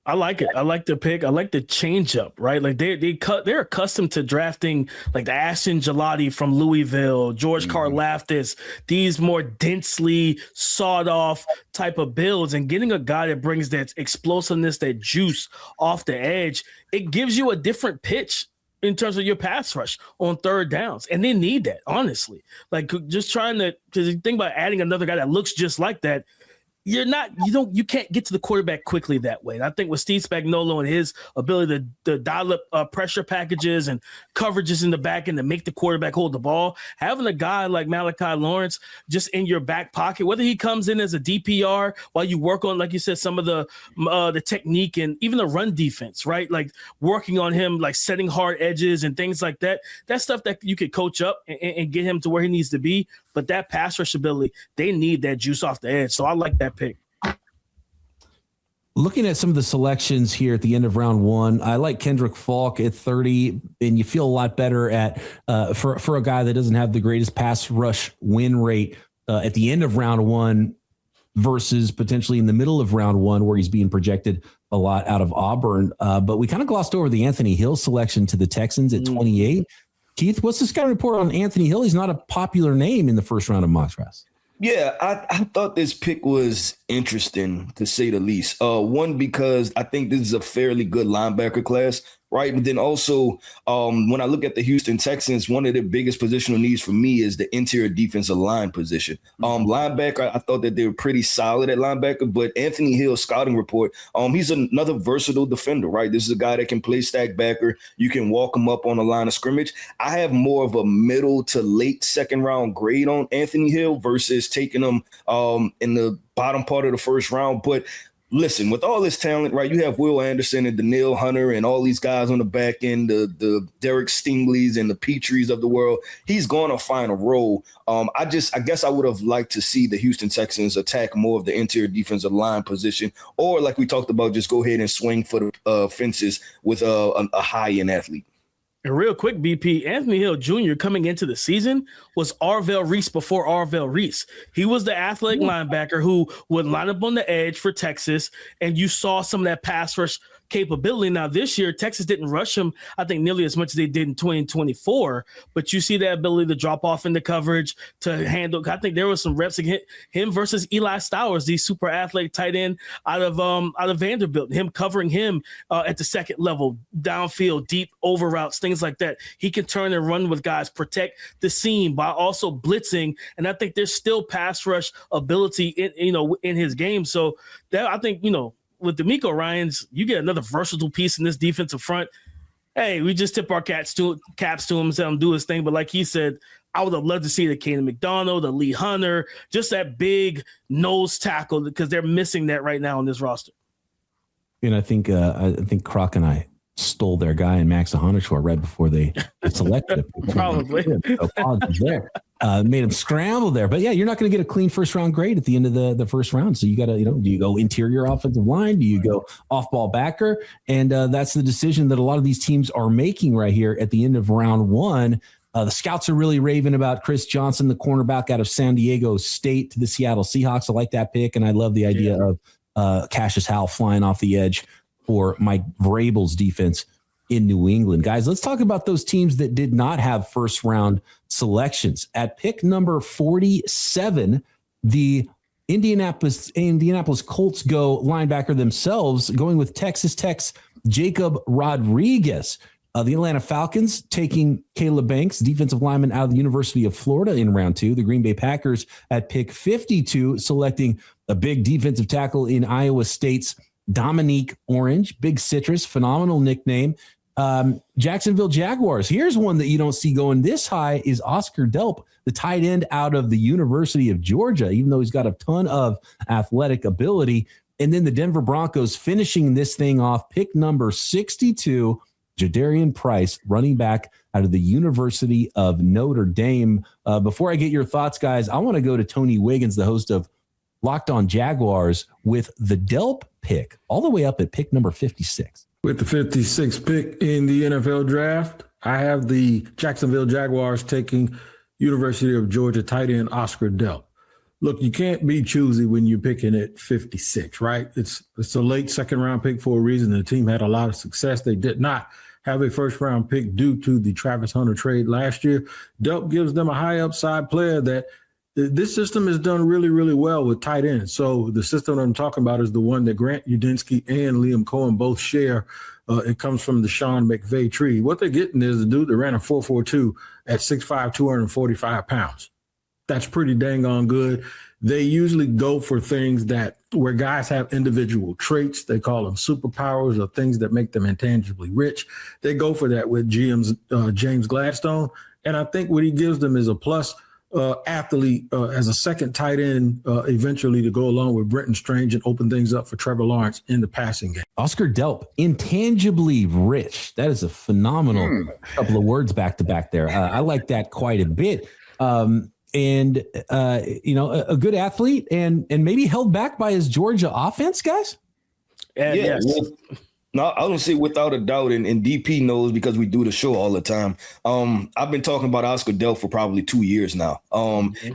I like it. I like the pick. I like the change up, right? Like they're accustomed to drafting like the Ashton Gelati from Louisville, George Karlaftis, these more densely sawed off type of builds, and getting a guy that brings that explosiveness, that juice off the edge, it gives you a different pitch in terms of your pass rush on third downs. And they need that, honestly. Like just trying to, because you think about adding another guy that looks just like that, you can't get to the quarterback quickly that way. And I think with Steve Spagnuolo and his ability to dial up pressure packages and coverages in the back end to make the quarterback hold the ball, having a guy like Malachi Lawrence just in your back pocket, whether he comes in as a DPR while you work on, like you said, some of the technique and even the run defense, right? Like working on him, like setting hard edges and things like that. That's stuff that you could coach up and get him to where he needs to be. But that pass rush ability, they need that juice off the edge. So I like that pick. Looking at some of the selections here at the end of round one, I like Kendrick Falk at 30, and you feel a lot better at for a guy that doesn't have the greatest pass rush win rate at the end of round one versus potentially in the middle of round one where he's being projected a lot out of Auburn. But we kind of glossed over the Anthony Hill selection to the Texans at 28. Keith, what's the scouting report on Anthony Hill? He's not a popular name in the first round of mock drafts. Yeah, I thought this pick was interesting, to say the least. One, because I think this is a fairly good linebacker class, right? But then also, when I look at the Houston Texans, one of their biggest positional needs for me is the interior defensive line position. Linebacker, I thought that they were pretty solid at linebacker, but Anthony Hill's scouting report, he's another versatile defender, right? This is a guy that can play stack backer. You can walk him up on the line of scrimmage. I have more of a middle to late second round grade on Anthony Hill versus taking him in the bottom part of the first round. But listen, with all this talent, right, you have Will Anderson and Danielle Hunter and all these guys on the back end, the Derek Stingleys and the Petries of the world. He's going to find a role. I guess I would have liked to see the Houston Texans attack more of the interior defensive line position, or like we talked about, just go ahead and swing for the fences with a high-end athlete. And real quick, BP, Anthony Hill Jr. coming into the season was Arvell Reese before Arvell Reese. He was the athletic linebacker who would line up on the edge for Texas, and you saw some of that pass rush capability. Now, this year, Texas didn't rush him, I think, nearly as much as they did in 2024, but you see that ability to drop off into coverage, to handle. I think there was some reps against him versus Eli Stowers, the super athletic tight end out of Vanderbilt, him covering him at the second level, downfield, deep over routes, things like that. He can turn and run with guys, protect the seam by also blitzing, and I think there's still pass rush ability in his game. So that, I think, with D'Amico Ryans, you get another versatile piece in this defensive front. Hey, we just tip our caps to him and let him do his thing. But like he said, I would have loved to see the Kanan McDonald, the Lee Hunter, just that big nose tackle, because they're missing that right now on this roster. And I think Croc and I stole their guy in Max Ahonishore right before they selected him. Probably. So apologies there. Made him scramble there. But yeah, you're not going to get a clean first round grade at the end of the first round. So you got to, do you go interior offensive line? Do you go off ball backer? And that's the decision that a lot of these teams are making right here at the end of round one. The scouts are really raving about Chris Johnson, the cornerback out of San Diego State to the Seattle Seahawks. I like that pick. And I love the idea of Cassius Howell flying off the edge for Mike Vrabel's defense in New England. Guys, let's talk about those teams that did not have first round selections. At pick number 47, the Indianapolis Colts go linebacker themselves, going with Texas Tech's Jacob Rodriguez. The Atlanta Falcons taking Caleb Banks, defensive lineman out of the University of Florida, in round 2. The Green Bay Packers at pick 52, selecting a big defensive tackle in Iowa State's Dominique Orange, Big Citrus, phenomenal nickname. Jacksonville Jaguars. Here's one that you don't see going this high is Oscar Delp, the tight end out of the University of Georgia, even though he's got a ton of athletic ability. And then the Denver Broncos finishing this thing off, pick number 62, Jadarian Price, running back out of the University of Notre Dame. Before I get your thoughts, guys, I want to go to Tony Wiggins, the host of Locked On Jaguars, with the Delp pick all the way up at pick number 56. With the 56th pick in the NFL draft, I have the Jacksonville Jaguars taking University of Georgia tight end Oscar Delp. Look, you can't be choosy when you're picking at 56, right? It's a late second round pick for a reason. The team had a lot of success. They did not have a first round pick due to the Travis Hunter trade last year. Delp gives them a high upside player that this system has done really, really well with tight ends. So the system that I'm talking about is the one that Grant Udinski and Liam Cohen both share. It comes from the Sean McVay tree. What they're getting is a dude that ran a 4.42 at 6'5", 245 pounds. That's pretty dang on good. They usually go for things where guys have individual traits. They call them superpowers or things that make them intangibly rich. They go for that with James Gladstone. And I think what he gives them is a plus athlete as a second tight end eventually to go along with Brenton Strange and open things up for Trevor Lawrence in the passing game. Oscar Delp, intangibly rich. That is a phenomenal couple of words back to back there. I like that quite a bit. And a good athlete and maybe held back by his Georgia offense, guys. Yes. No, I don't say without a doubt, and DP knows because we do the show all the time. I've been talking about Oscar Delp for probably 2 years now.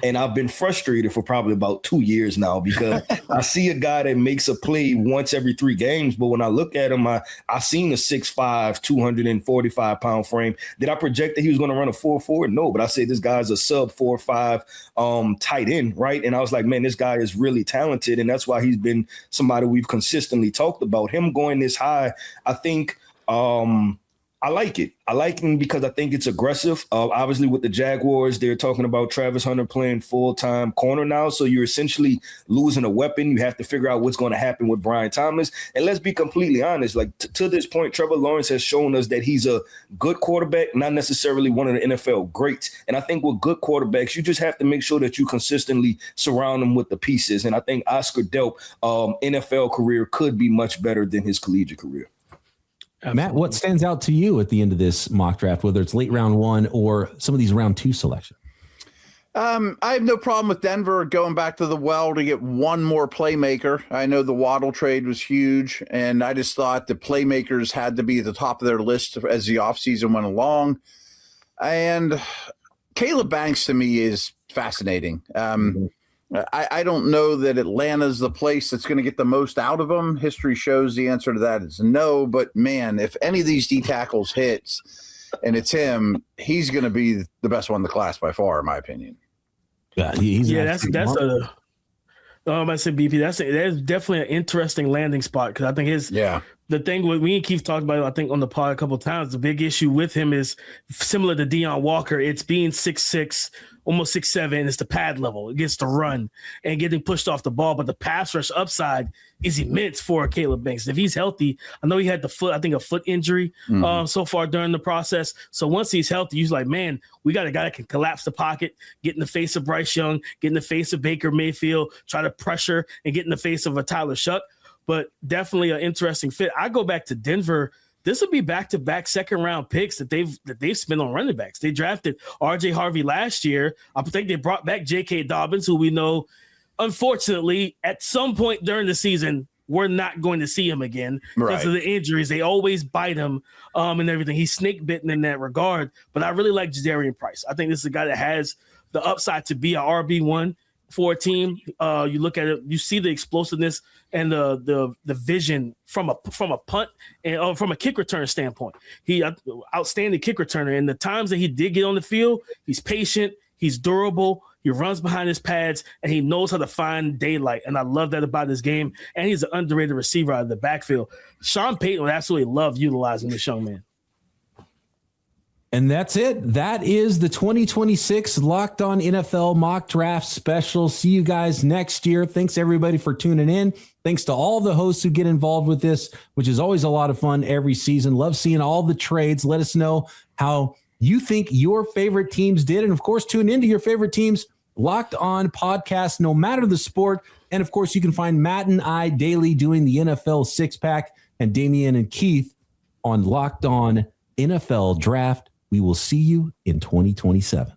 And I've been frustrated for probably about 2 years now because I see a guy that makes a play once every 3 games. But when I look at him, I seen a 6'5", 245-pound frame. Did I project that he was going to run a 4.4? No, but I said this guy's a sub 4.5 tight end, right? And I was like, man, this guy is really talented. And that's why he's been somebody we've consistently talked about. Him going this high, I think I like it. I like him because I think it's aggressive. Obviously, with the Jaguars, they're talking about Travis Hunter playing full-time corner now. So you're essentially losing a weapon. You have to figure out what's going to happen with Brian Thomas. And let's be completely honest. Like to this point, Trevor Lawrence has shown us that he's a good quarterback, not necessarily one of the NFL greats. And I think with good quarterbacks, you just have to make sure that you consistently surround them with the pieces. And I think Oscar Delp, NFL career could be much better than his collegiate career. Absolutely. Matt, what stands out to you at the end of this mock draft, whether it's late round 1 or some of these round 2 selections? I have no problem with Denver going back to the well to get one more playmaker. I know the Waddle trade was huge, and I just thought the playmakers had to be at the top of their list as the offseason went along. And Caleb Banks to me is fascinating. I don't know that Atlanta's the place that's going to get the most out of him. History shows the answer to that is no. But, man, if any of these D tackles hits and it's him, he's going to be the best one in the class by far, in my opinion. Yeah, that's I said BP. That's definitely an interesting landing spot because I think the thing we keep talking about, I think on the pod a couple of times, the big issue with him is similar to Deion Walker. It's being 6'6", almost 6'7". It's the pad level. It gets to run and getting pushed off the ball, but the pass rush upside is immense for Caleb Banks. If he's healthy, I know he had a foot injury so far during the process. So once he's healthy, he's like, man, we got a guy that can collapse the pocket, get in the face of Bryce Young, get in the face of Baker Mayfield, try to pressure and get in the face of a Tyler Shuck. But definitely an interesting fit. I go back to Denver this would be back-to-back second-round picks that they've spent on running backs. They drafted R.J. Harvey last year. I think they brought back J.K. Dobbins, who we know, unfortunately, at some point during the season, we're not going to see him again because of the injuries. They always bite him and everything. He's snake-bitten in that regard. But I really like Jadarian Price. I think this is a guy that has the upside to be an RB1 for a team. You look at it, you see the explosiveness and the vision from a punt and from a kick return standpoint. He outstanding kick returner. And the times that he did get on the field, he's patient, he's durable, he runs behind his pads, and he knows how to find daylight. And I love that about his game. And he's an underrated receiver out of the backfield. Sean Payton would absolutely love utilizing this young man. And that's it. That is the 2026 Locked On NFL Mock Draft Special. See you guys next year. Thanks, everybody, for tuning in. Thanks to all the hosts who get involved with this, which is always a lot of fun every season. Love seeing all the trades. Let us know how you think your favorite teams did. And, of course, tune into your favorite teams. Locked On podcast, no matter the sport. And, of course, you can find Matt and I daily doing the NFL Six-Pack and Damian and Keith on Locked On NFL Draft. We will see you in 2027.